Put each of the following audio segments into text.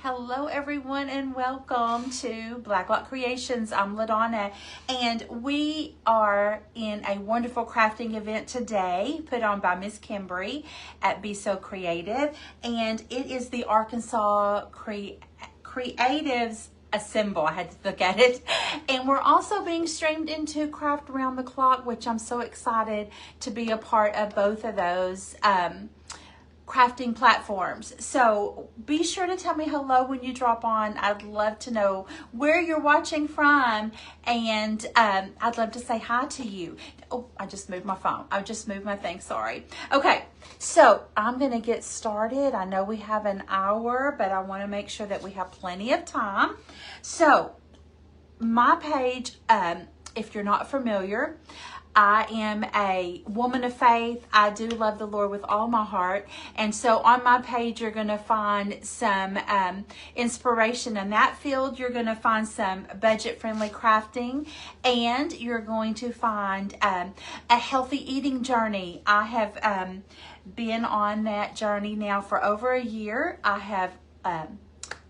Hello everyone and welcome to Blacklock Creations. I'm LaDonna and we are in a wonderful crafting event today put on by Miss Kimberly at Be So Creative, and it is the Arkansas Creatives Assemble. I had to look at it. And we're also being streamed into Craft Around the Clock, which I'm so excited to be a part of both of those crafting platforms. So be sure to tell me hello when you drop on. I'd love to know where you're watching from, and I'd love to say hi to you. Oh, I just moved my phone. I just moved my thing, sorry. Okay, so I'm gonna get started. I know we have an hour, but I wanna make sure that we have plenty of time. So my page, if you're not familiar, I am a woman of faith. I do love the Lord with all my heart. And so on my page, you're going to find some inspiration in that field. You're going to find some budget-friendly crafting. And you're going to find a healthy eating journey. I have been on that journey now for over a year. I have...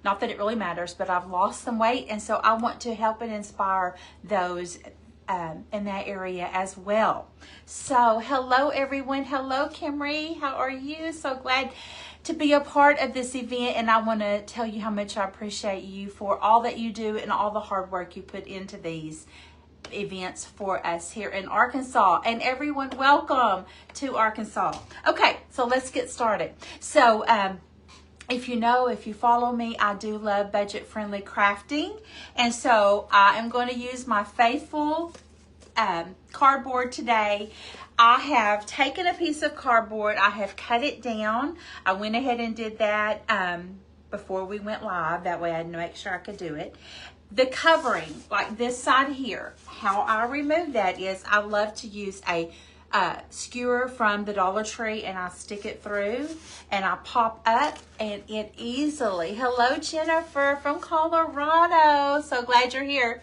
not that it really matters, but I've lost some weight. And so I want to help and inspire those in that area as well. So hello everyone. Hello Kimry. How are you? So glad to be a part of this event, and I want to tell you how much I appreciate you for all that you do and all the hard work you put into these events for us here in Arkansas. And everyone, welcome to Arkansas. Okay, so let's get started. So if you follow me, I do love budget-friendly crafting. And so I am going to use my faithful cardboard today. I have taken a piece of cardboard. I have cut it down. I went ahead and did that before we went live. That way I had to make sure I could do it. The covering, like this side here, how I remove that is I love to use a skewer from the Dollar Tree, and I stick it through and I pop up, and it easily, hello Jennifer from Colorado, so glad you're here,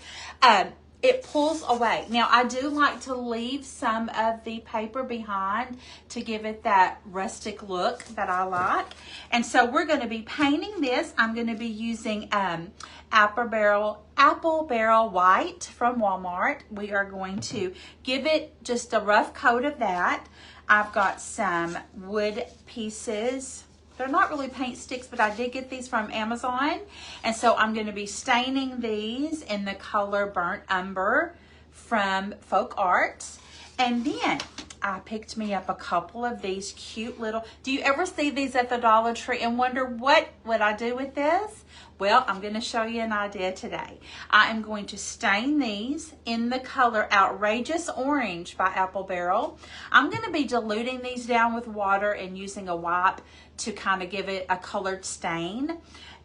it pulls away. Now I do like to leave some of the paper behind to give it that rustic look that I like. And so we're going to be painting this. I'm going to be using Apple Barrel White from Walmart. We are going to give it just a rough coat of that. I've got some wood pieces. They're not really paint sticks, but I did get these from Amazon. And so I'm going to be staining these in the color Burnt Umber from Folk Arts. And then I picked me up a couple of these cute little, do you ever see these at the Dollar Tree and wonder what would I do with this? Well, I'm going to show you an idea today. I am going to stain these in the color Outrageous Orange by Apple Barrel. I'm going to be diluting these down with water and using a wipe to kind of give it a colored stain.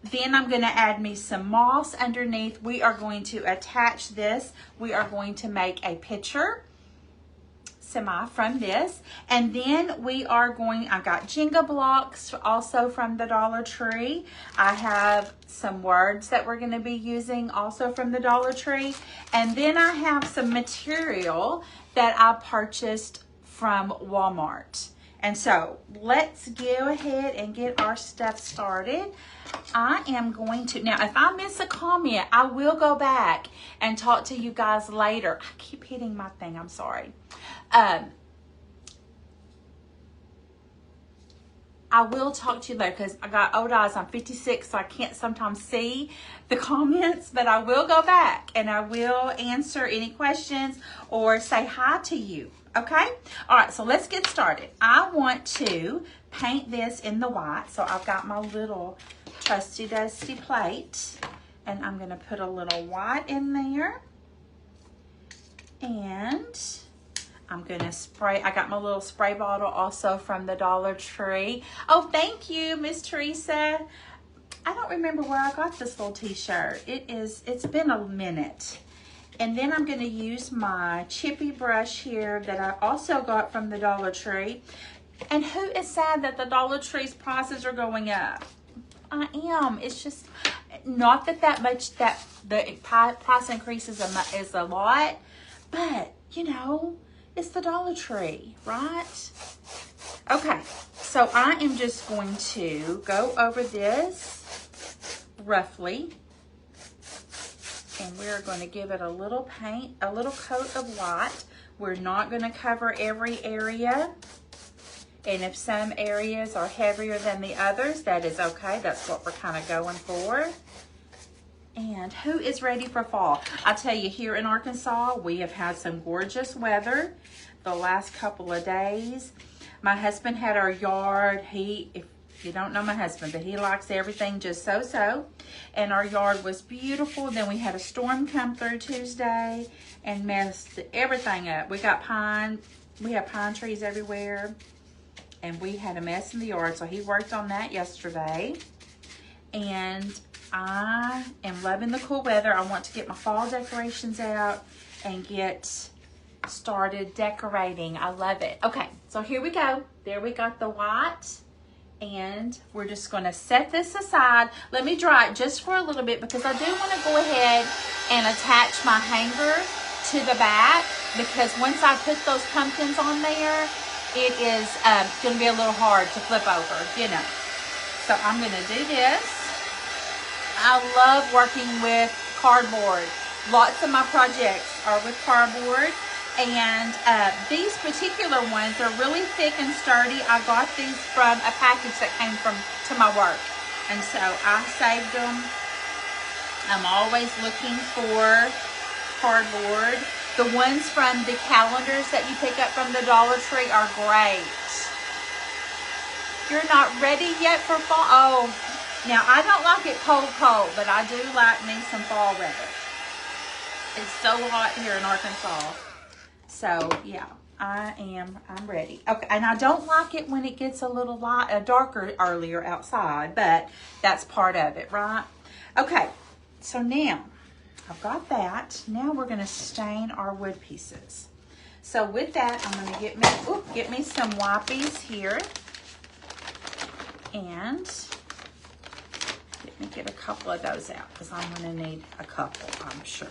Then I'm going to add me some moss underneath. We are going to attach this. We are going to make a picture from this, and then we are going, I got Jenga blocks also from the Dollar Tree. I have some words that we're going to be using also from the Dollar Tree, and then I have some material that I purchased from Walmart. And so let's go ahead and get our stuff started. I am going to, now if I miss a comment, I will go back and talk to you guys later. I keep hitting my thing, I'm sorry. I will talk to you later because I got old eyes. I'm 56, so I can't sometimes see the comments, but I will go back and I will answer any questions or say hi to you. Okay? All right, so let's get started. I want to paint this in the white. So I've got my little trusty dusty plate, and I'm going to put a little white in there. And I'm going to spray. I got my little spray bottle also from the Dollar Tree. Oh, thank you, Miss Teresa. I don't remember where I got this little t-shirt. It's been a minute. And then I'm going to use my chippy brush here that I also got from the Dollar Tree. And who is sad that the Dollar Tree's prices are going up? I am. It's just not that much, that the price increase is a lot, but you know, it's the Dollar Tree, right? Okay, so I am just going to go over this roughly. And we're going to give it a little paint, a little coat of white. We're not going to cover every area. And if some areas are heavier than the others, that is okay. That's what we're kind of going for. And who is ready for fall? I tell you, here in Arkansas, we have had some gorgeous weather the last couple of days. My husband had our yard. If you don't know my husband, but he likes everything just so-so. And our yard was beautiful. Then we had a storm come through Tuesday and messed everything up. We have pine trees everywhere. And we had a mess in the yard, so he worked on that yesterday. And I am loving the cool weather. I want to get my fall decorations out and get started decorating. I love it. Okay, so here we go. There we got the white. And we're just going to set this aside. Let me dry it just for a little bit because I do want to go ahead and attach my hanger to the back, because once I put those pumpkins on there, it is going to be a little hard to flip over, you know. So I'm going to do this. I love working with cardboard. Lots of my projects are with cardboard. And these particular ones are really thick and sturdy. I got these from a package that came to my work. And so I saved them. I'm always looking for cardboard. The ones from the calendars that you pick up from the Dollar Tree are great. You're not ready yet for fall? Oh, now I don't like it cold, but I do like me some fall weather. It's so hot here in Arkansas. So yeah, I'm ready. Okay, and I don't like it when it gets a little darker earlier outside, but that's part of it, right? Okay, so now I've got that. Now we're going to stain our wood pieces. So with that, I'm going to get me some wipes here. And let me get a couple of those out because I'm going to need a couple, I'm sure.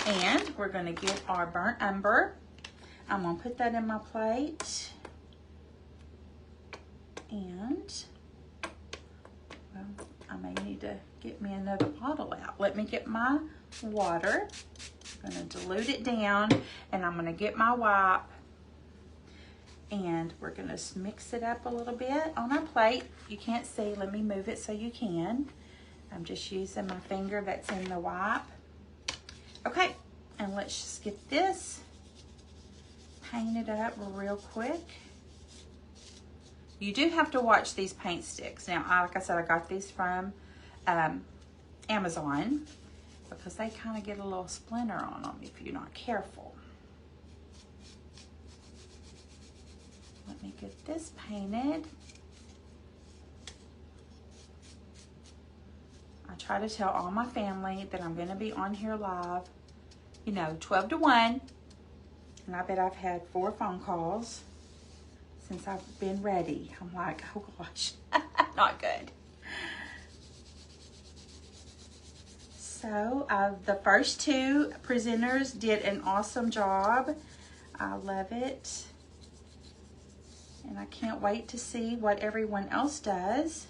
And we're going to get our burnt umber. I'm going to put that in my plate. And, well, I may need to get me another bottle out. Let me get my water. I'm going to dilute it down, and I'm going to get my wipe. And we're going to mix it up a little bit on our plate. You can't see. Let me move it so you can. I'm just using my finger that's in the wipe. Okay, and let's just get this painted up real quick. You do have to watch these paint sticks. Now, like I said, I got these from Amazon because they kind of get a little splinter on them if you're not careful. Let me get this painted. I try to tell all my family that I'm going to be on here live, 12 to 1. And I bet I've had 4 phone calls since I've been ready. I'm like, oh gosh, not good. So the first 2 presenters did an awesome job. I love it. And I can't wait to see what everyone else does.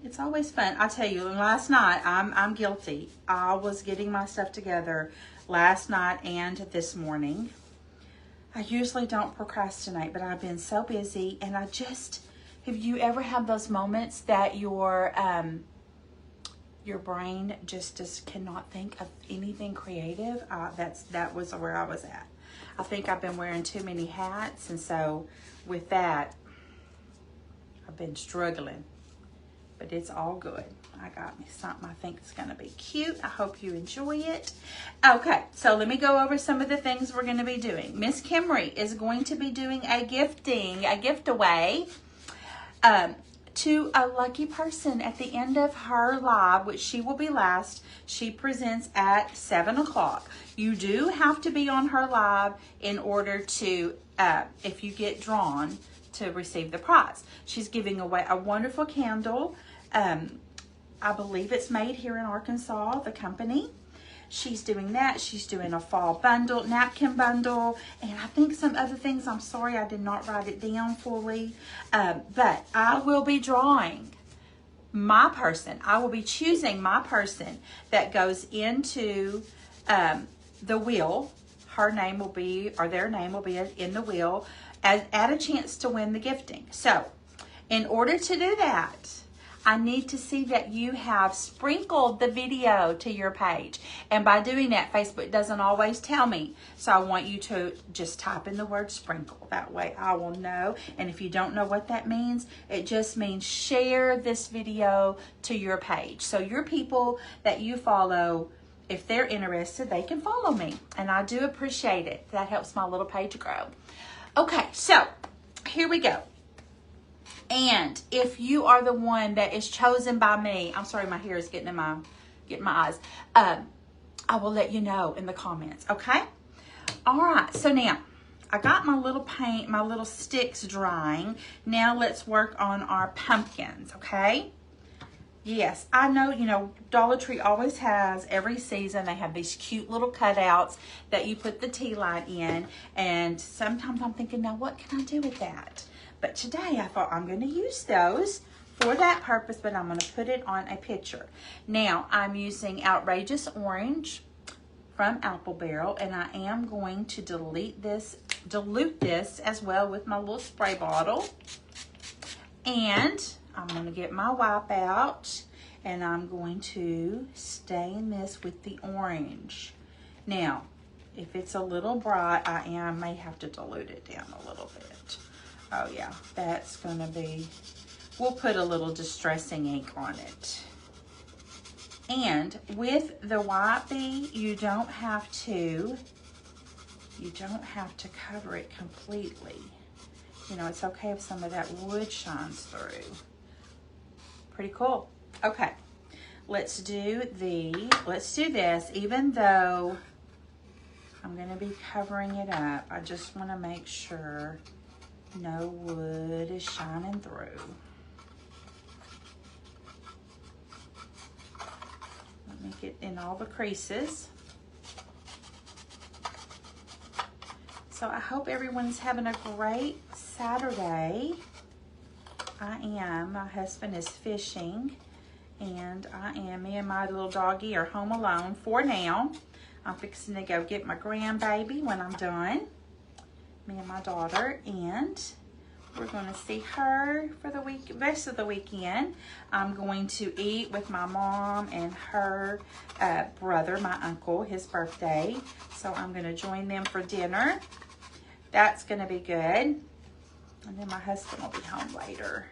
It's always fun. I tell you, last night, I'm guilty. I was getting my stuff together last night and this morning. I usually don't procrastinate, but I've been so busy. And have you ever had those moments that your brain just cannot think of anything creative? That was where I was at. I think I've been wearing too many hats, and so with that, I've been struggling. But it's all good. I got me something I think is going to be cute. I hope you enjoy it. Okay, so let me go over some of the things we're going to be doing. Miss Kimry is going to be doing a gift away to a lucky person at the end of her live, which she will be last. She presents at 7 o'clock. You do have to be on her live in order to, if you get drawn, to receive the prize. She's giving away a wonderful candle. I believe it's made here in Arkansas, the company. She's doing that. She's doing a fall bundle, napkin bundle, and I think some other things. I'm sorry I did not write it down fully, but I will be drawing my person. I will be choosing my person that goes into the wheel. Her name will be, or their name will be in the wheel, at a chance to win the gifting. So, in order to do that, I need to see that you have sprinkled the video to your page. And by doing that, Facebook doesn't always tell me. So I want you to just type in the word sprinkle. That way I will know. And if you don't know what that means, it just means share this video to your page. So your people that you follow, if they're interested, they can follow me. And I do appreciate it. That helps my little page grow. Okay, so here we go. And if you are the one that is chosen by me, I'm sorry, my hair is getting in my eyes. I will let you know in the comments, okay? All right, so now I got my little paint, my little sticks drying. Now let's work on our pumpkins, okay? Yes, I know, you know, Dollar Tree always has, every season, they have these cute little cutouts that you put the tea light in. And sometimes I'm thinking, now what can I do with that? But today I thought I'm going to use those for that purpose, but I'm going to put it on a picture. Now I'm using Outrageous Orange from Apple Barrel, and I am going to dilute this as well with my little spray bottle. And I'm going to get my wipe out, and I'm going to stain this with the orange. Now, if it's a little bright, I may have to dilute it down a little bit. Oh yeah, that's gonna be, we'll put a little distressing ink on it. And with the white bee, you don't have to cover it completely. You know, it's okay if some of that wood shines through. Pretty cool. Okay, let's do this. Even though I'm gonna be covering it up, I just wanna make sure no wood is shining through. Let me get in all the creases. So I hope everyone's having a great Saturday. I am. My husband is fishing, and me and my little doggy are home alone for now. I'm fixing to go get my grandbaby when I'm done. Me and my daughter, and we're going to see her for the rest of the weekend. I'm going to eat with my mom and her brother, my uncle, his birthday. So I'm going to join them for dinner. That's going to be good. And then my husband will be home later.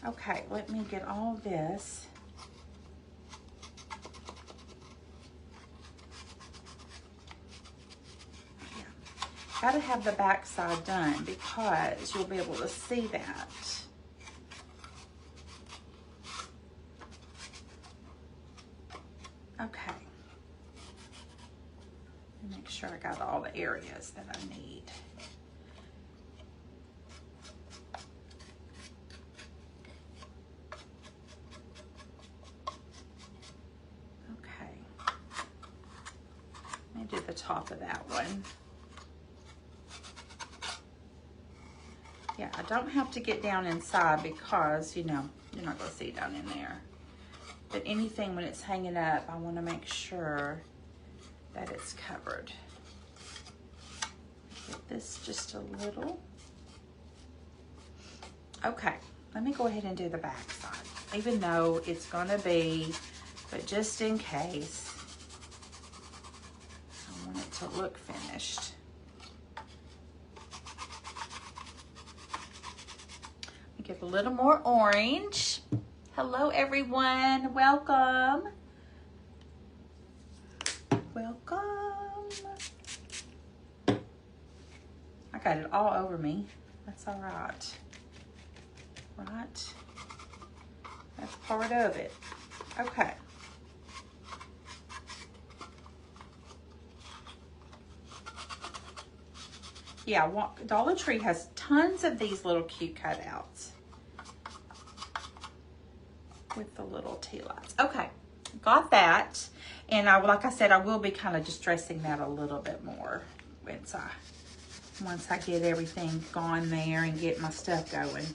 Okay, let me get all this. Got to have the back side done because you'll be able to see that. Okay. Make sure I got all the areas that I need. Okay. Let me do the top of that one. Yeah, I don't have to get down inside because, you know, you're not going to see down in there. But anything when it's hanging up, I want to make sure that it's covered. Get this just a little. Okay, let me go ahead and do the back side. Even though it's going to be, but just in case, I want it to look finished. Give a little more orange. Hello everyone, welcome. Welcome. I got it all over me. That's all right. Right? That's part of it. Okay. Yeah, Dollar Tree has tons of these little cute cutouts with the little tea lights. Okay, got that. And like I said, I will be kind of distressing that a little bit more once I get everything gone there and get my stuff going.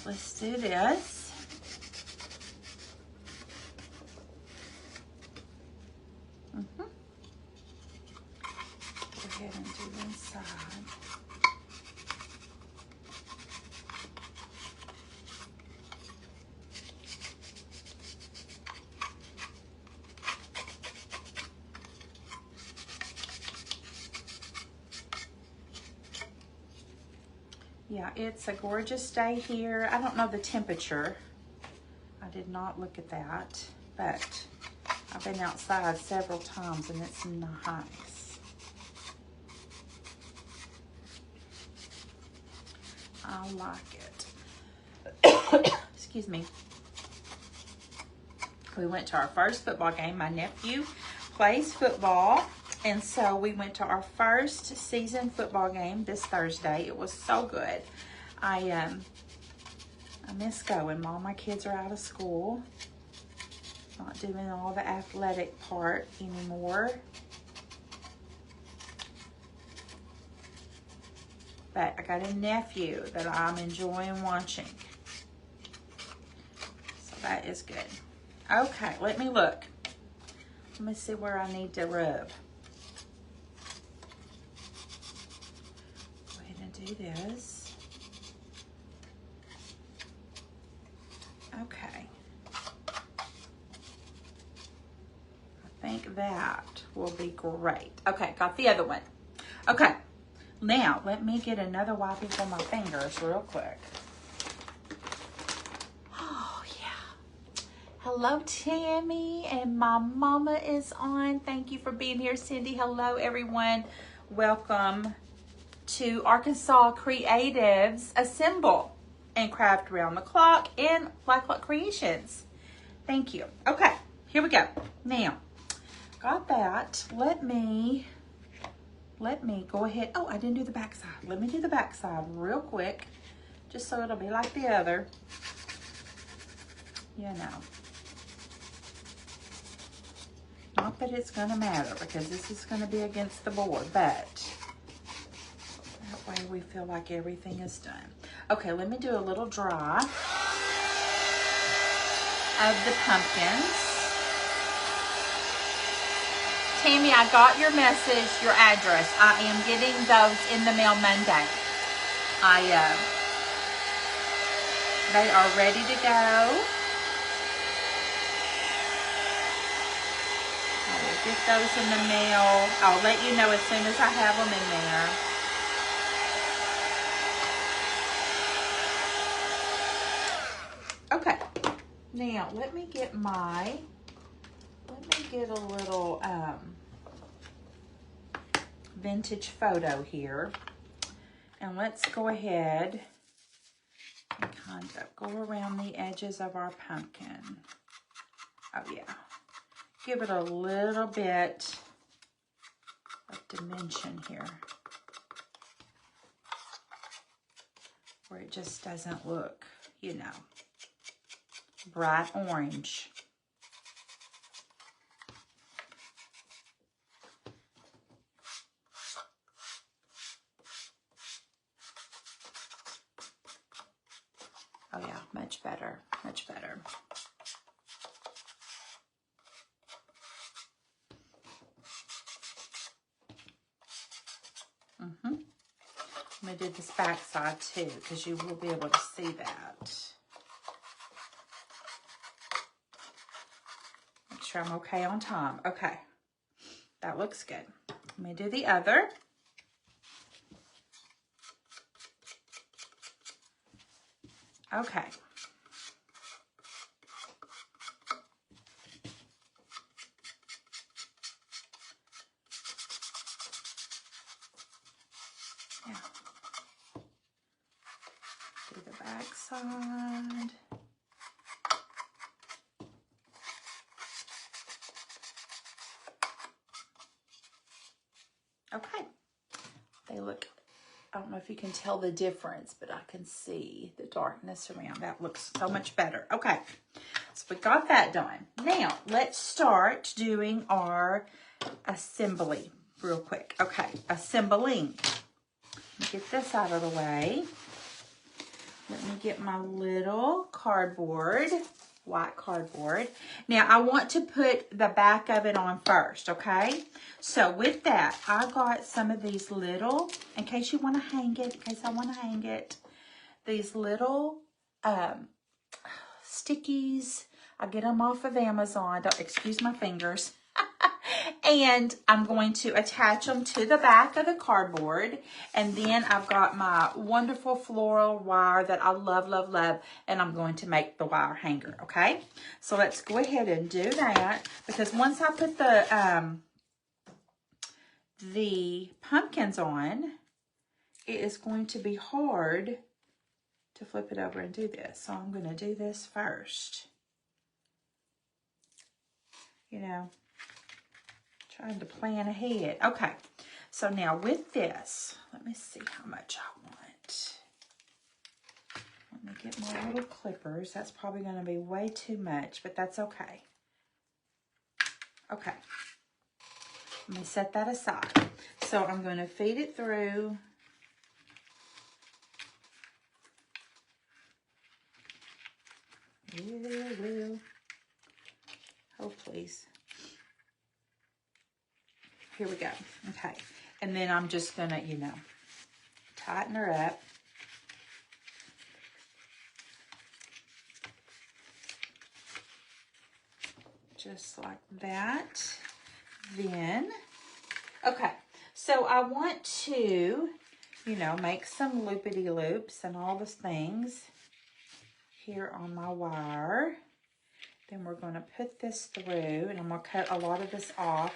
let's do this. Go ahead and do the inside. Yeah, it's a gorgeous day here. I don't know the temperature. I did not look at that, but I've been outside several times and it's nice. I like it. Excuse me. We went to our first football game. My nephew plays football, and so we went to our first season football game this Thursday. It was so good. I miss going. All my kids are out of school. Not doing all the athletic part anymore. But I got a nephew that I'm enjoying watching. So that is good. Okay, let me look. Let me see where I need to rub. Go ahead and do this. Okay. I think that will be great. Okay, got the other one. Okay, now let me get another wipey for my fingers real quick. Hello, Tammy, and my mama is on. Thank you for being here, Cindy. Hello, everyone. Welcome to Arkansas Creatives Assemble and Craft Around the Clock and Black Lock Creations. Thank you. Okay, here we go. Now, got that. Let me go ahead. Oh, I didn't do the back side. Let me do the back side real quick, just so it'll be like the other. You know. Not that it's going to matter because this is going to be against the board, but that way we feel like everything is done. Okay, let me do a little dry of the pumpkins. Tammy, I got your message, your address. I am getting those in the mail Monday. They are ready to go. Get those in the mail. I'll let you know as soon as I have them in there. Okay. Now, let me get a little vintage photo here. And let's go ahead and kind of go around the edges of our pumpkin. Oh, yeah. Give it a little bit of dimension here, where it just doesn't look, you know, bright orange. Oh yeah, much better, much better. I'm going to do this back side too, because you will be able to see that. Make sure I'm okay on time. Okay, that looks good. Let me do the other. Okay. Do the back side. Okay. They look, I don't know if you can tell the difference, but I can see the darkness around. That looks so much better. Okay. So we got that done. Now, let's start doing our assembly real quick. Okay, assembling. Get this out of the way. Let me get my little cardboard, white cardboard. Now, I want to put the back of it on first, okay? So, with that, I got some of these little, in case you want to hang it, in case I want to hang it, these little stickies. I get them off of Amazon. Don't excuse my fingers. And I'm going to attach them to the back of the cardboard. And then I've got my wonderful floral wire that I love, love, love. And I'm going to make the wire hanger, okay? So let's go ahead and do that. Because once I put the pumpkins on, it is going to be hard to flip it over and do this. So I'm going to do this first. You know, trying to plan ahead. Okay, so now with this, let me see how much I want. Let me get my little clippers. That's probably going to be way too much, but that's okay. Okay, let me set that aside. So I'm going to feed it through. Will. Oh, please. Here we go. Okay. And then I'm just going to, you know, tighten her up. Just like that. Then, okay. So I want to, you know, make some loopity-loops and all those things here on my wire. Then we're going to put this through, and I'm going to cut a lot of this off.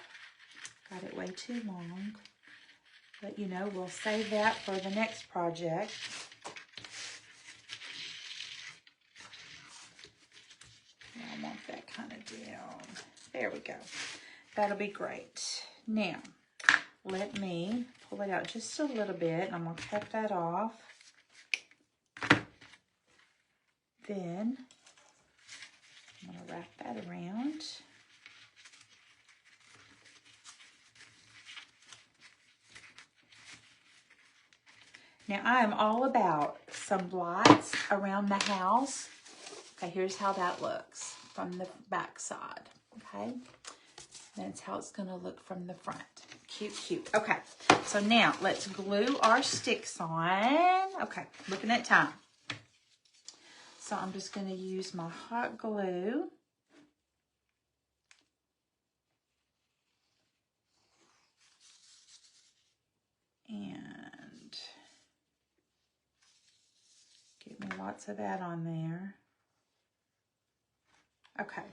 Got it way too long. But, you know, we'll save that for the next project. I want that kind of down. There we go. That'll be great. Now, let me pull it out just a little bit, and I'm going to cut that off. Then, I'm going to wrap that around. Now, I am all about some lights around the house. Okay, here's how that looks from the back side, okay? That's how it's going to look from the front. Cute, cute. Okay, so now let's glue our sticks on. Okay, looking at time. So I'm just going to use my hot glue. And give me lots of that on there. Okay.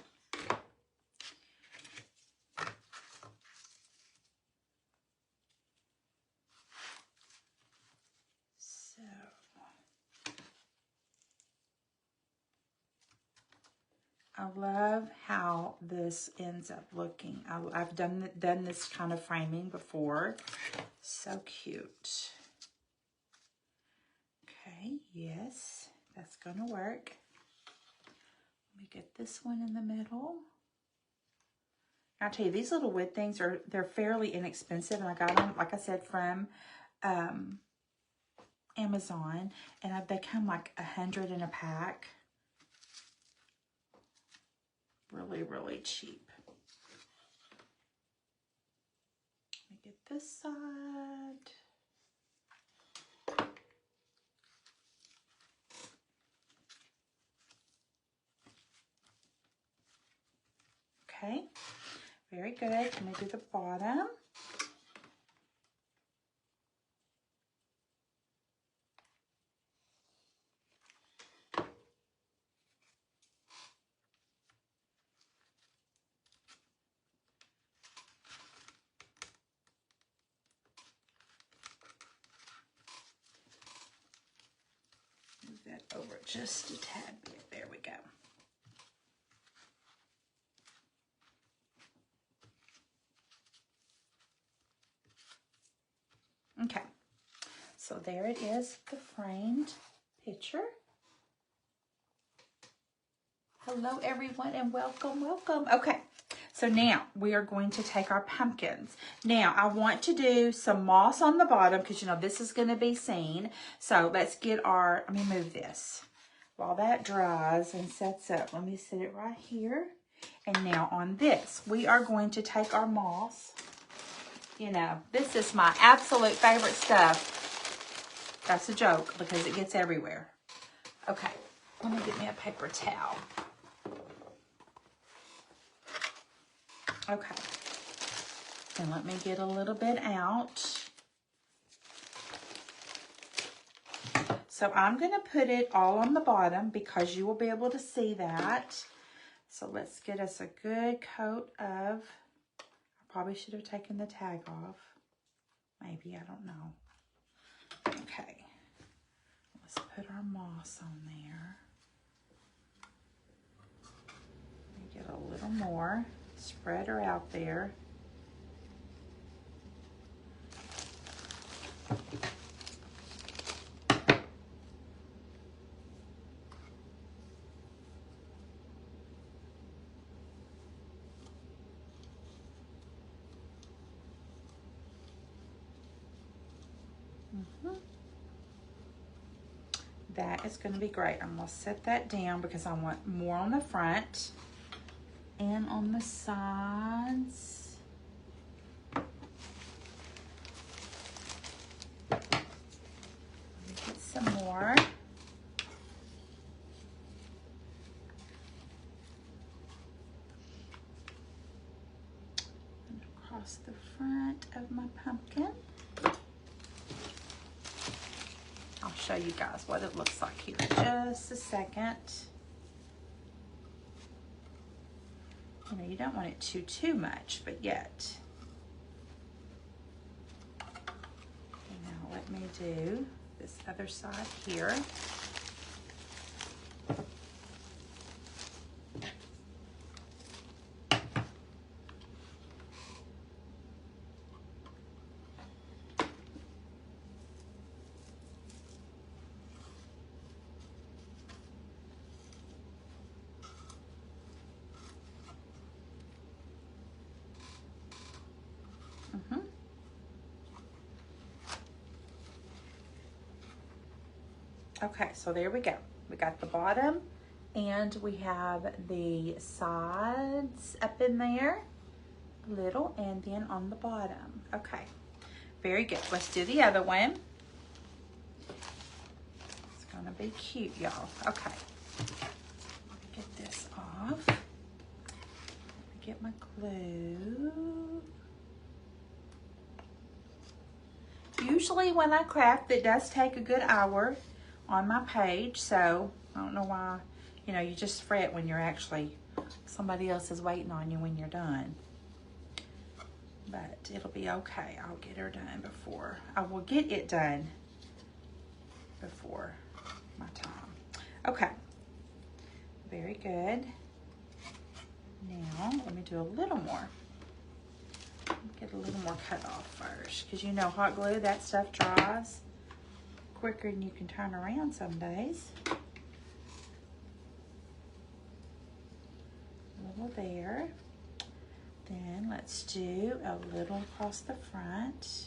So I love how this ends up looking. I've done this kind of framing before. So cute. Okay, yes, that's gonna work. Let me get this one in the middle. I'll tell you, these little wood things they're fairly inexpensive, and I got them, like I said, from Amazon, and they come like 100 in a pack. Really, really cheap. Let me get this side. Okay, very good. Let me do the bottom. Move that over just a tad bit. There we go. Okay, so there it is, the framed picture. Hello everyone and welcome, welcome. Okay, So now we are going to take our pumpkins. Now I want to do some moss on the bottom because you know this is going to be seen. So let's get our, let me move this. While that dries and sets up, let me set it right here. And now on this, we are going to take our moss. You know, this is my absolute favorite stuff. That's a joke because it gets everywhere. Okay, let me get me a paper towel. Okay, and let me get a little bit out. So I'm going to put it all on the bottom because you will be able to see that. So let's get us a good coat of, I probably should have taken the tag off. Maybe, I don't know. Okay, let's put our moss on there. Let me get a little more. Spread her out there. That is going to be great. I'm going to set that down because I want more on the front and on the sides. Let me get some more. And across the front of my pumpkin. I'll show you guys what it looks like here in just a second. You know, you don't want it too much, but yet. And now let me do this other side here. Okay, so there we go. We got the bottom and we have the sides up in there, little, and then on the bottom. Okay, very good. Let's do the other one. It's gonna be cute, y'all. Okay, let me get this off. Let me get my glue. Usually when I craft, it does take a good hour on my page, so I don't know why, you know, you just fret when you're actually, somebody else is waiting on you when you're done. But it'll be okay. I'll get her done before, I will get it done before my time. Okay, very good. Now, let me do a little more. Get a little more cut off first, because you know hot glue, that stuff dries quicker than you can turn around some days. A little there. Then let's do a little across the front.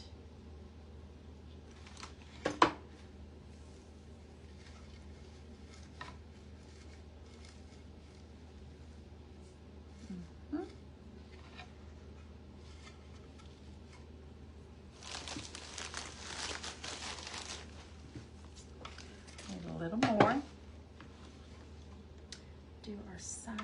A little more. Do our side.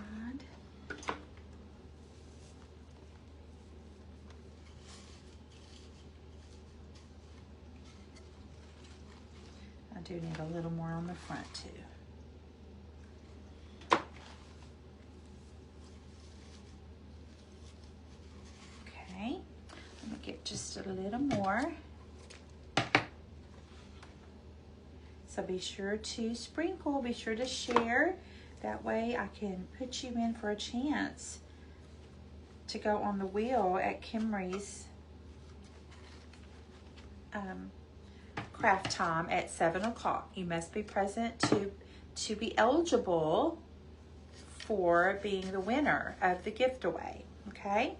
I do need a little more on the front too. Okay, let me get just a little more. So be sure to sprinkle, be sure to share. That way I can put you in for a chance to go on the wheel at Kimry's craft time at 7 o'clock. You must be present to be eligible for being the winner of the gift away, okay? okay?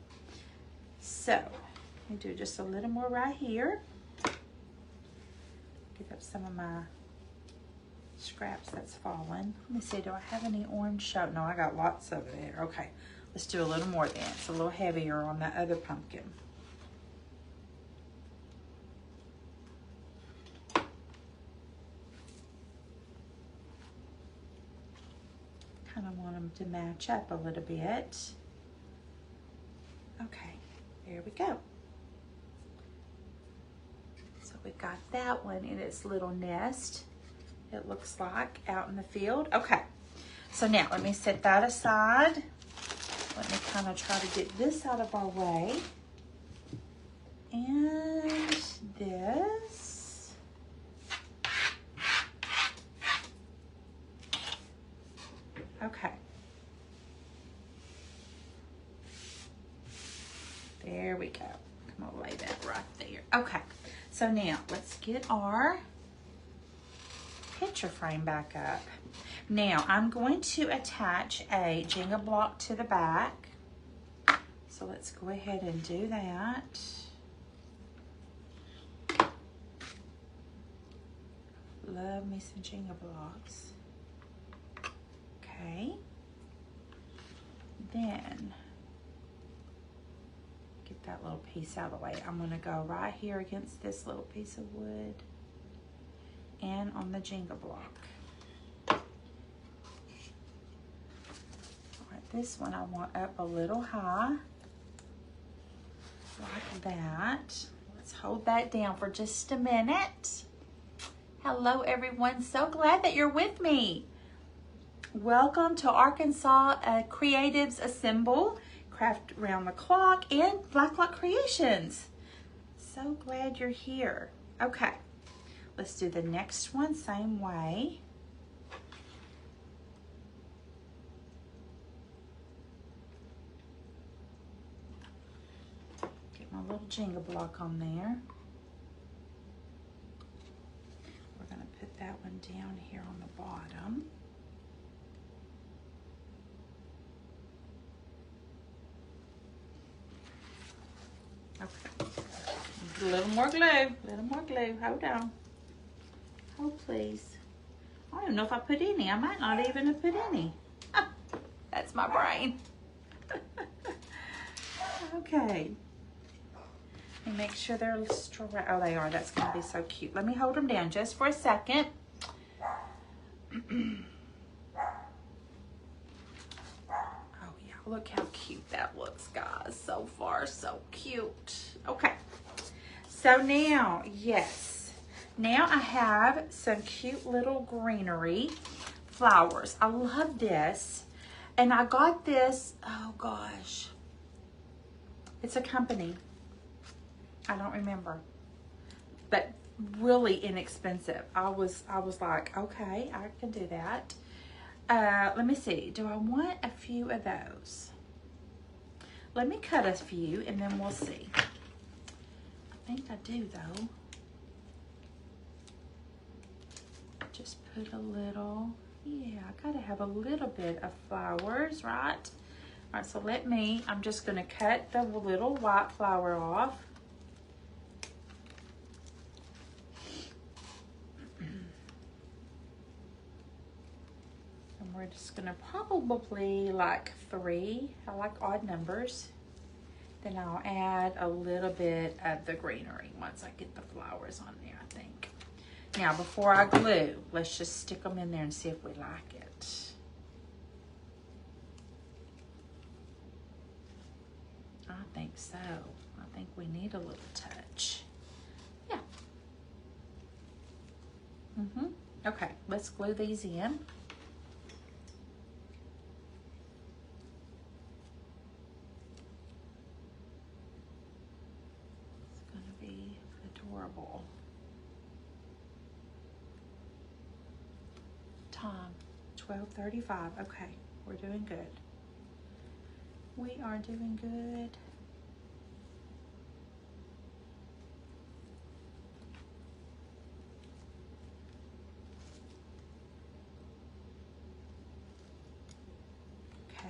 So, let me do just a little more right here. Get up some of my scraps that's fallen. Let me see, do I have any orange show? No, I got lots over there. Okay, let's do a little more then. It's a little heavier on that other pumpkin. Kind of want them to match up a little bit. Okay, there we go. So we've got that one in its little nest, it looks like, out in the field. Okay, so now let me set that aside. Let me kind of try to get this out of our way. And this. Okay. There we go. I'm gonna lay that right there. Okay, so now let's get our picture frame back up. Now I'm going to attach a Jenga block to the back. So let's go ahead and do that. Love me some Jenga blocks. Okay. Then get that little piece out of the way. I'm going to go right here against this little piece of wood and on the Jenga block. All right, this one I want up a little high, like that. Let's hold that down for just a minute. Hello everyone, so glad that you're with me. Welcome to Arkansas Creatives Assemble, Craft Round the Clock, and Blacklock Creations. So glad you're here. Okay, let's do the next one same way. Get my little Jenga block on there. We're going to put that one down here on the bottom. Okay, a little more glue, hold on. Oh, please. I don't even know if I put any. I might not even have put any. Ah, that's my brain. Okay. Let me make sure they're straight. Oh, they are. That's going to be so cute. Let me hold them down just for a second. Look how cute that looks, guys. So far, so cute. Okay, so now, yes. Now I have some cute little greenery flowers. I love this. And I got this, oh gosh. It's a company. I don't remember. But really inexpensive. I was like, okay, I can do that. Let me see. Do I want a few of those? Let me cut a few and then we'll see. I think I do though. Just put a little. Yeah, I gotta have a little bit of flowers, right? All right, so I'm just gonna cut the little white flower off. We're just gonna probably like 3. I like odd numbers. Then I'll add a little bit of the greenery once I get the flowers on there, I think. Now, before I glue, let's just stick them in there and see if we like it. I think so. I think we need a little touch. Yeah. Okay, let's glue these in. Adorable. Time 12:35. Okay, we're doing good. We are doing good.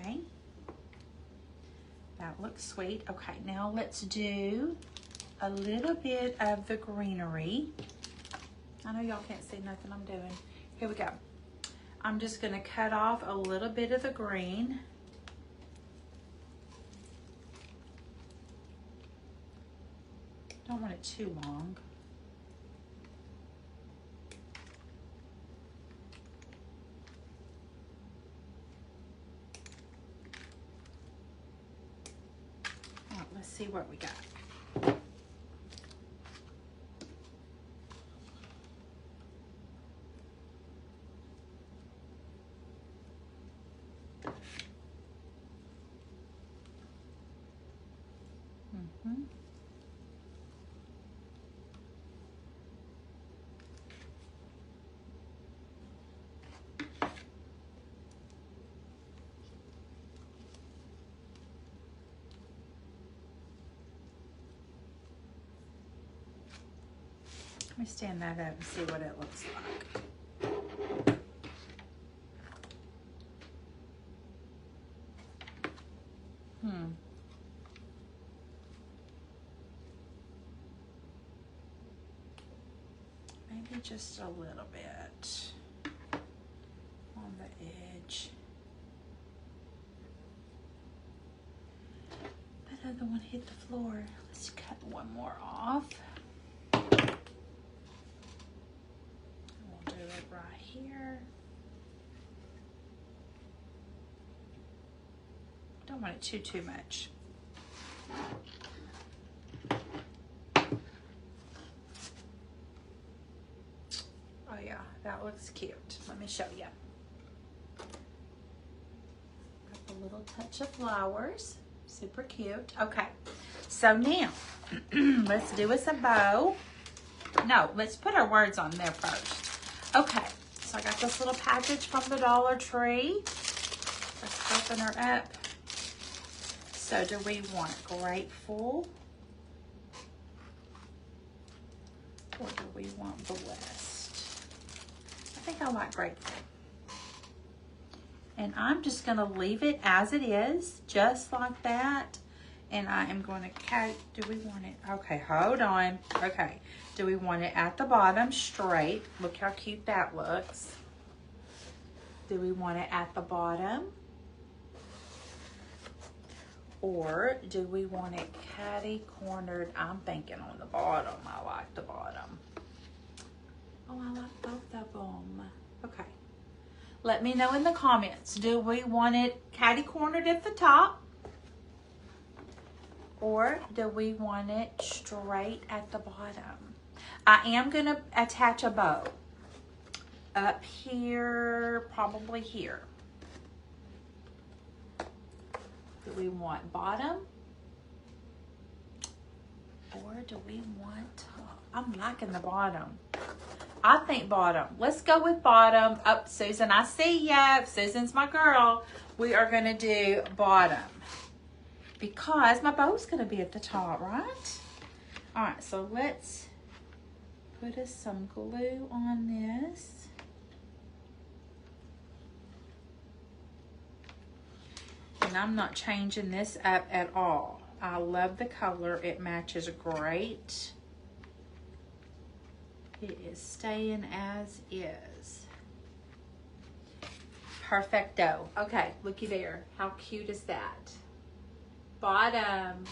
Okay. That looks sweet. Okay, now let's do a little bit of the greenery. I know y'all can't see nothing I'm doing. Here we go. I'm just gonna cut off a little bit of the green. Don't want it too long. All right, let's see what we got. Let me stand that up and see what it looks like. Maybe just a little bit on the edge. That other one hit the floor. Let's cut one more off. We'll do it right here. Don't want it too much. Oh yeah, that looks cute. Let me show you. Got a little touch of flowers. Super cute. Okay, so now let's do us a bow. No, let's put our words on there first. Okay, so I got this little package from the Dollar Tree. Let's open her up. So do we want grateful or do we want blessed? I think I like grateful. And I'm just going to leave it as it is, just like that. And I am going to cut, do we want it? Okay, hold on. Okay, do we want it at the bottom straight? Look how cute that looks. Do we want it at the bottom? Or do we want it catty cornered? I'm thinking on the bottom. I like the bottom. Oh, I like both of them. Okay. Let me know in the comments. Do we want it catty cornered at the top? Or do we want it straight at the bottom? I am going to attach a bow up here, probably here. Do we want bottom? Or do we want top? I'm liking the bottom. I think bottom. Let's go with bottom. Oh, Susan, I see ya. Susan's my girl. We are going to do bottom. Because my bow's going to be at the top, right? All right, so let's put us some glue on this. And I'm not changing this up at all. I love the color. It matches great. It is staying as is. Perfecto. Okay, looky there. How cute is that? Bottom.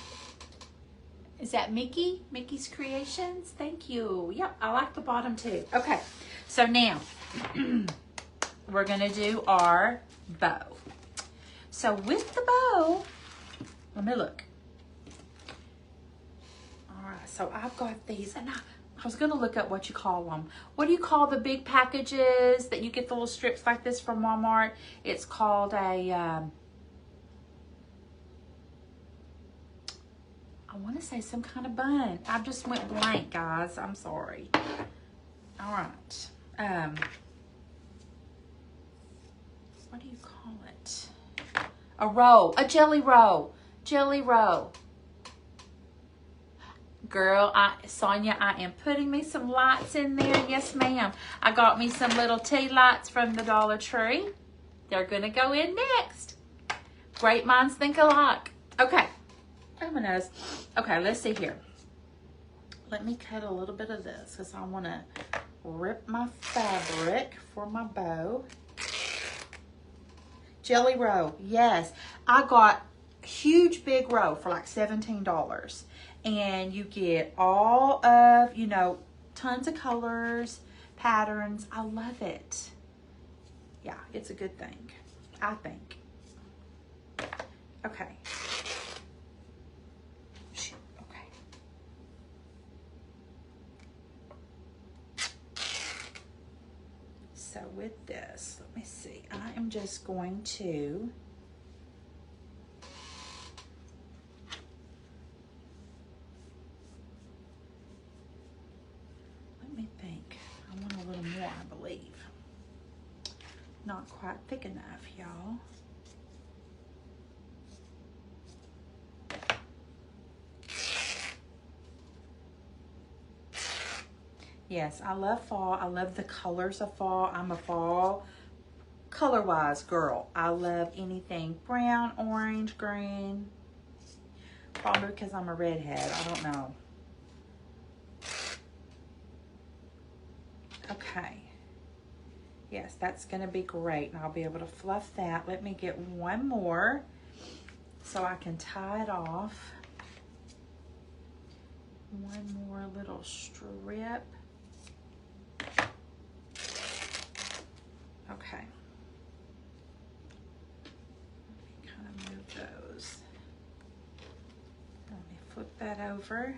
Is that Mickey? Mickey's Creations? Thank you. Yep, I like the bottom too. Okay, so now we're gonna do our bow. So with the bow, let me look. All right, so I've got these, and I was gonna look up what you call them. What do you call the big packages that you get the little strips like this from Walmart? It's called a, I wanna say some kind of bun. I just went blank, guys, I'm sorry. All right, what do you call it? A roll, a jelly roll, jelly roll. Girl, Sonia, I am putting me some lights in there. Yes, ma'am. I got me some little tea lights from the Dollar Tree. They're gonna go in next. Great minds think alike. Okay, Oh, my nose. Okay, let's see here. Let me cut a little bit of this because I want to rip my fabric for my bow. Jelly roll, yes. I got a huge big roll for like $17. And you get all of, you know, tons of colors, patterns. I love it. Yeah, it's a good thing, I think. Okay. Shoot, okay. So with this, let me see. I am just going to let me think. I want a little more, I believe. Not quite thick enough, y'all. Yes, I love fall. I love the colors of fall. I'm a fall color-wise girl. I love anything brown, orange, green. Probably because I'm a redhead. I don't know. Okay. Yes, that's going to be great. And I'll be able to fluff that. Let me get one more so I can tie it off. One more little strip. Okay. Let me kind of move those. Let me flip that over.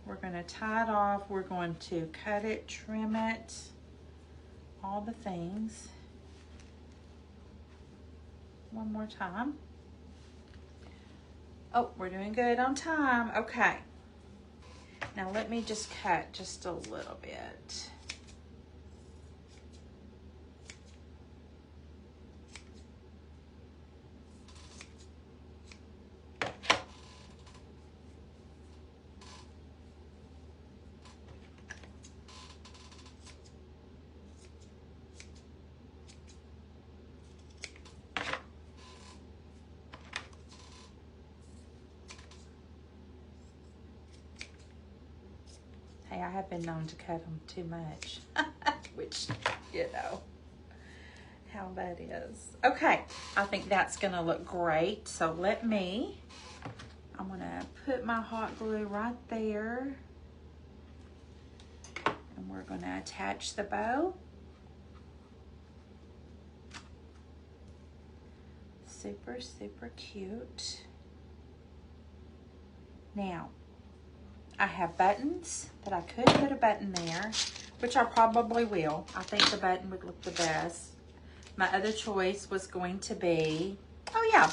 We're going to tie it off. We're going to cut it, trim it, all the things. One more time. Oh, we're doing good on time. Okay. Now let me just cut just a little bit. Hey, I have been known to cut them too much, which, you know, how that is. Okay, I think that's gonna look great. So I'm gonna put my hot glue right there. And we're gonna attach the bow. Super, super cute. Now, I have buttons that I could put a button there, which I probably will. I think the button would look the best. My other choice was going to be, oh yeah,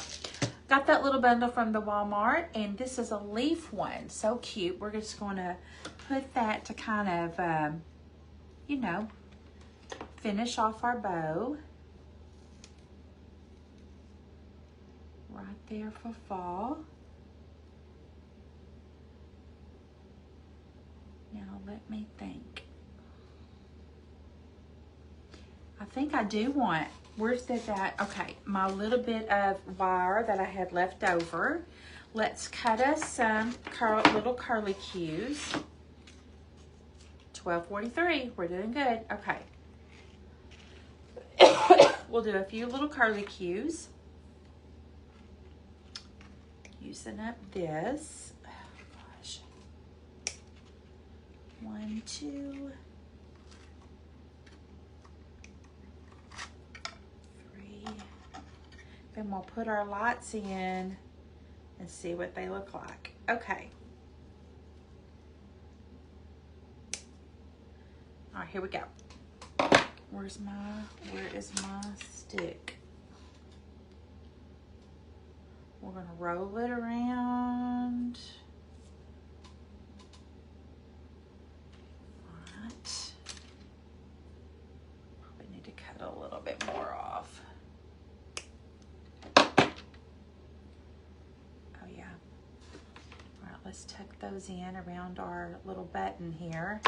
got that little bundle from the Walmart, and this is a leaf one. So cute. We're just going to put that to kind of, you know, finish off our bow. Right there for fall. Now let me think. I think I do want, where's that? Okay, my little bit of wire that I had left over. Let's cut us some little curly cues. 12:43, we're doing good. Okay. We'll do a few little curly cues. Using up this. Oh gosh. 1, 2, 3. Then we'll put our lights in and see what they look like. Okay. All right, here we go. Where is my stick? We're gonna roll it around. All right. Probably need to cut a little bit more off. Oh yeah. All right, let's tuck those in around our little button here.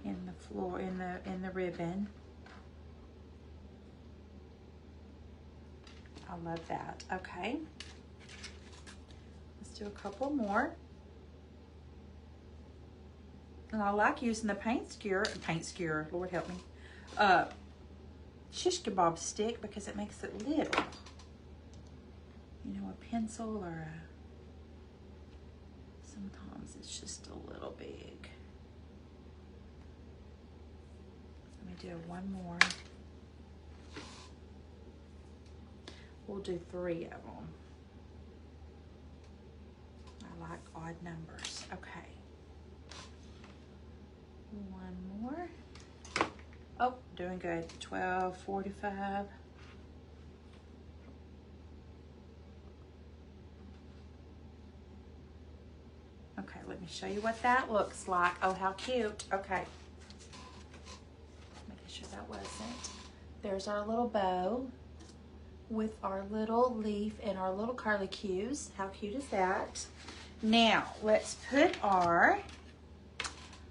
In the floor, in the ribbon. I love that. Okay. Let's do a couple more. And I like using the paint skewer, Lord help me, shish kebab stick because it makes it little. You know, a pencil or sometimes it's just a little big. Let me do one more. We'll do 3 of them. I like odd numbers. Okay. One more. Oh, doing good. 12:45. Okay, let me show you what that looks like. Oh, how cute. Okay. Making sure that wasn't. There's our little bow with our little leaf and our little curlicues. How cute is that? Now, let's put our,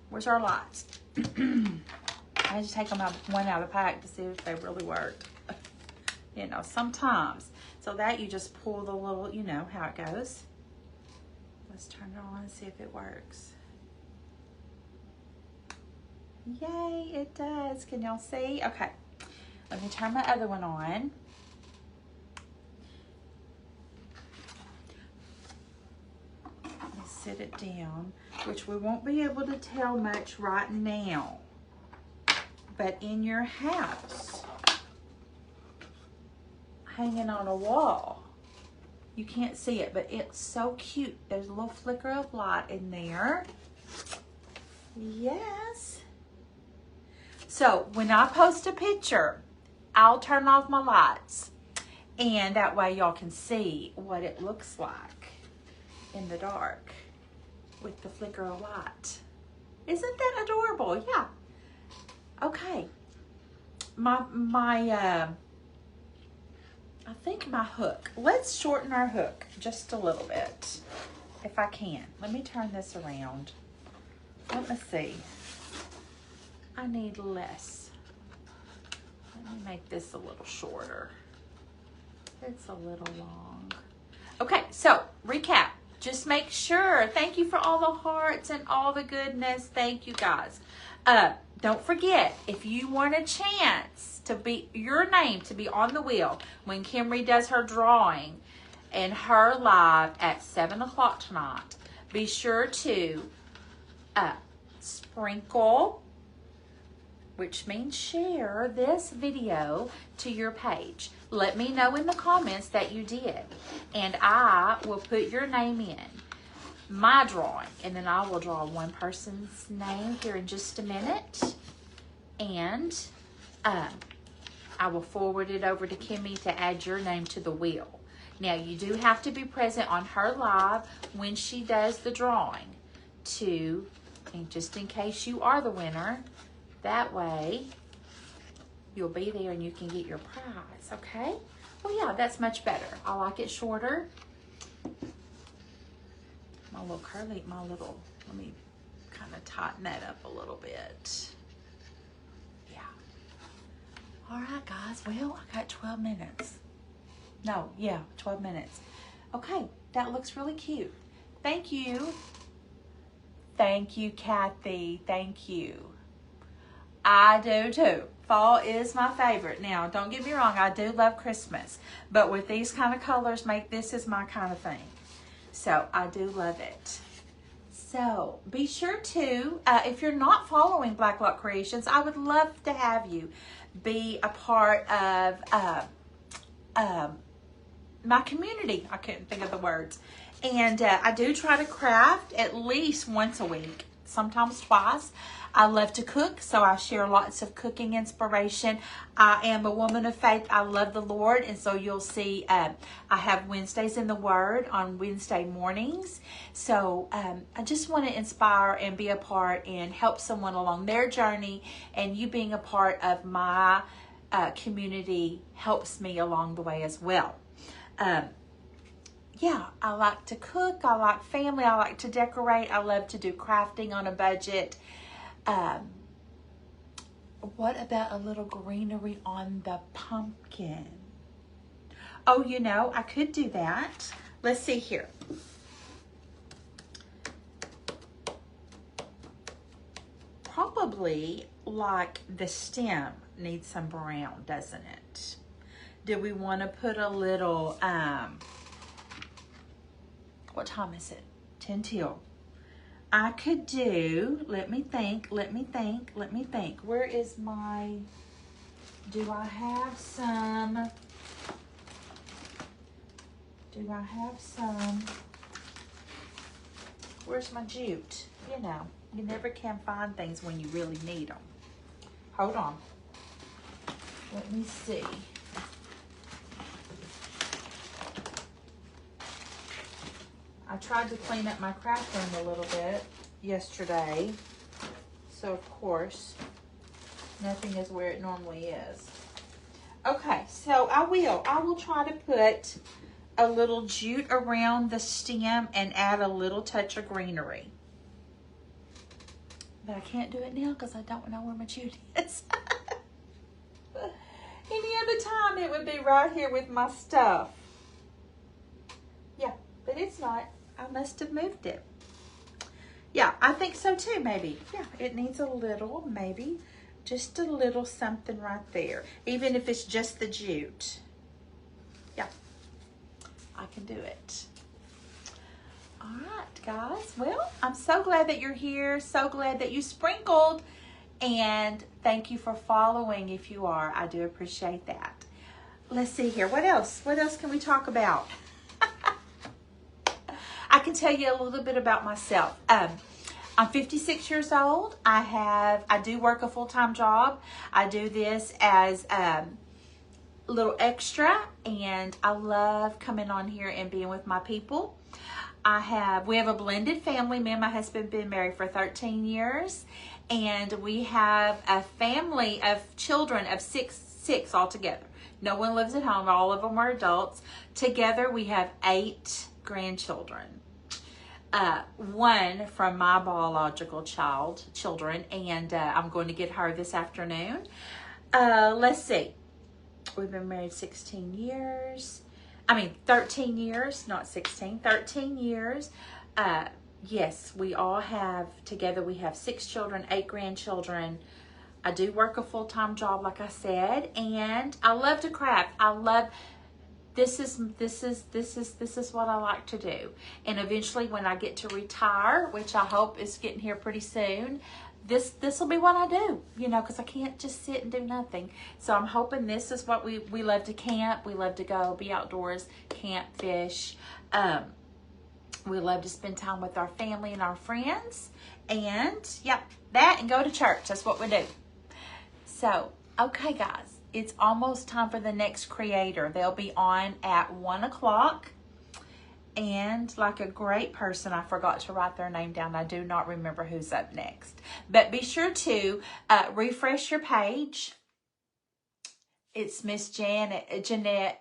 where's our lights? I just take them out, one out of the pack to see if they really work. You know, sometimes. So that you just pull the little, you know how it goes. Let's turn it on and see if it works. Yay, it does. Can y'all see? Okay. Let me turn my other one on. Let me sit it down, which we won't be able to tell much right now. But in your house, hanging on a wall, you can't see it, but it's so cute. There's a little flicker of light in there. Yes. So when I post a picture, I'll turn off my lights, and that way y'all can see what it looks like in the dark with the flicker of light. Isn't that adorable? Yeah. Okay. I think my hook. Let's shorten our hook just a little bit, if I can. Let me turn this around. Let me see. I need less. Let me make this a little shorter. It's a little long. Okay, so recap. Just make sure. Thank you for all the hearts and all the goodness. Thank you, guys. Don't forget, if you want a chance to be your name to be on the wheel when Kimberly does her drawing and her live at 7 o'clock tonight, be sure to sprinkle, which means share this video to your page. Let me know in the comments that you did, and I will put your name in my drawing, and then I will draw one person's name here in just a minute, and I will forward it over to Kimmy to add your name to the wheel. Now, you do have to be present on her live when she does the drawing and just in case you are the winner, that way you'll be there and you can get your prize, okay? Well, yeah, that's much better. I like it shorter. My little curly, let me kind of tighten that up a little bit. Yeah. All right, guys. Well, I got 12 minutes. No, yeah, 12 minutes. Okay, that looks really cute. Thank you. Thank you, Kathy. Thank you. I do too. Fall is my favorite. Now, don't get me wrong, I do love Christmas, but with these kind of colors, this is my kind of thing. So I do love it. So be sure to, if you're not following Black Lock Creations, I would love to have you be a part of my community. I couldn't think of the words. And I do try to craft at least once a week, sometimes twice. I love to cook, so I share lots of cooking inspiration. I am a woman of faith. I love the Lord, and so you'll see I have Wednesdays in the Word on Wednesday mornings. So I just want to inspire and be a part and help someone along their journey, and you being a part of my community helps me along the way as well. Yeah, I like to cook. I like family. I like to decorate. I love to do crafting on a budget. What about a little greenery on the pumpkin? Oh, you know, I could do that. Let's see here. Probably like the stem needs some brown, doesn't it? Do we want to put a little, what time is it? 10 till. I could do, let me think. Where is my, do I have some, where's my jute? You know, you never can find things when you really need them. Hold on. Let me see. I tried to clean up my craft room a little bit yesterday. So, of course, nothing is where it normally is. Okay, so I will try to put a little jute around the stem and add a little touch of greenery. But I can't do it now because I don't know where my jute is. Any other time it would be right here with my stuff. Yeah, but it's not. I must have moved it. Yeah, I think so too, maybe. Yeah, it needs a little, maybe just a little something right there. Even if it's just the jute. Yeah, I can do it. All right, guys. Well, I'm so glad that you're here. So glad that you sprinkled. And thank you for following if you are. I do appreciate that. Let's see here. What else? What else can we talk about? I can tell you a little bit about myself. I'm 56 years old. I do work a full-time job. I do this as a little extra, and I love coming on here and being with my people. We have a blended family. Me and my husband have been married for 13 years, and we have a family of children of six altogether. No one lives at home. All of them are adults. Together, we have 8 grandchildren. 1 from my biological children, and I'm going to get her this afternoon. Let's see. We've been married 13 years, not 16, 13 years. Yes, we all have, together we have 6 children, 8 grandchildren. I do work a full-time job, like I said, and I love to craft. This is what I like to do. And eventually when I get to retire, which I hope is getting here pretty soon, this will be what I do, you know, because I can't just sit and do nothing. So I'm hoping this is what we love to camp. We love to go be outdoors, camp, fish. We love to spend time with our family and our friends. And yeah, that and go to church. That's what we do. So, okay, guys. It's almost time for the next creator. They'll be on at 1 o'clock. And like a great person, I forgot to write their name down. I do not remember who's up next. But be sure to refresh your page. It's Miss Jeanette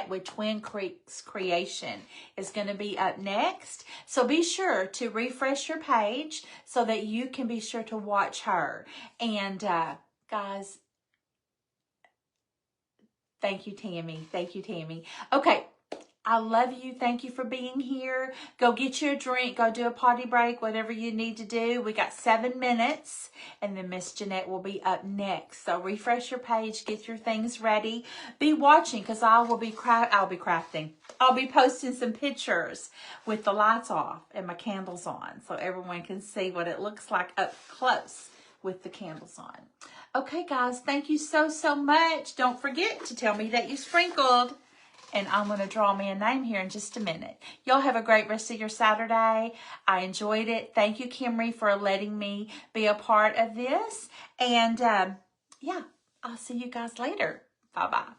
with Twin Creeks Creation is going to be up next. So be sure to refresh your page so that you can be sure to watch her. And guys, thank you, Tammy. Thank you, Tammy. Okay. I love you. Thank you for being here. Go get you a drink. Go do a potty break, whatever you need to do. We got 7 minutes, and then Miss Jeanette will be up next. So refresh your page, get your things ready. Be watching, because I'll be crafting. I'll be posting some pictures with the lights off and my candles on, so everyone can see what it looks like up close with the candles on. Okay, guys, thank you so much. Don't forget to tell me that you sprinkled. And I'm going to draw me a name here in just a minute. Y'all have a great rest of your Saturday. I enjoyed it. Thank you, Kimry, for letting me be a part of this. And yeah, I'll see you guys later. Bye-bye.